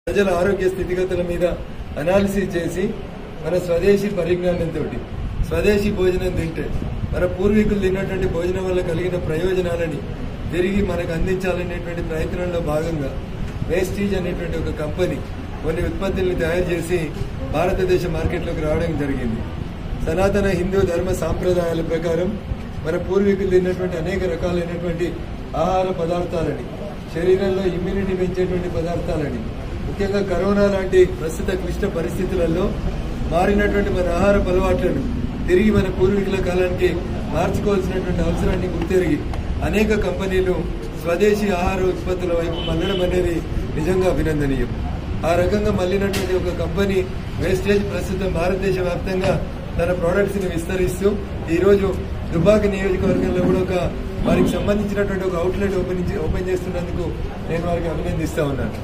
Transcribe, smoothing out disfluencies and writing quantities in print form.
ప్రజల ఆరోగ్య స్థితిగతుల మీద అనాలిసిస్ చేసి మన స్వదేశీ పరిజ్ఞానంతో స్వదేశీ భోజనం తింటే మన పూర్వీకులు తిన్నటువంటి భోజనం వల్ల కలిగిన ప్రయోజనాలని తిరిగి మనకు అందించాలనేటువంటి ప్రయత్నంలో భాగంగా వేస్టీజ్ అనేటువంటి ఒక కంపెనీ కొన్ని ఉత్పత్తుల్ని తయారు చేసి భారతదేశ మార్కెట్లోకి రావడం జరిగింది. సనాతన హిందూ ధర్మ సాంప్రదాయాల ప్రకారం మన పూర్వీకులు తిన్నటువంటి అనేక రకాలైనటువంటి ఆహార పదార్థాలని, శరీరంలో ఇమ్యూనిటీ పెంచేటువంటి పదార్థాలని, ముఖ్యంగా కరోనా లాంటి ప్రస్తుత క్లిష్ట పరిస్థితులలో మారినటువంటి మన ఆహార అలవాట్లను తిరిగి మన పూర్వీకుల కాలానికి మార్చుకోవాల్సినటువంటి అవసరాన్ని గుర్తెరిగి అనేక కంపెనీలు స్వదేశీ ఆహార ఉత్పత్తుల వైపు మళ్లడం అనేది నిజంగా అభినందనీయం. ఆ రకంగా మళ్లినటువంటి ఒక కంపెనీ వేస్టేజ్ ప్రస్తుతం భారతదేశ వ్యాప్తంగా తన ప్రొడక్ట్స్ ని విస్తరిస్తూ ఈ రోజు దుబ్బాక నియోజకవర్గంలో కూడా వారికి సంబంధించినటువంటి ఒక అవుట్లెట్ ఓపెన్ చేస్తున్నందుకు నేను వారికి అభినందిస్తా ఉన్నాను.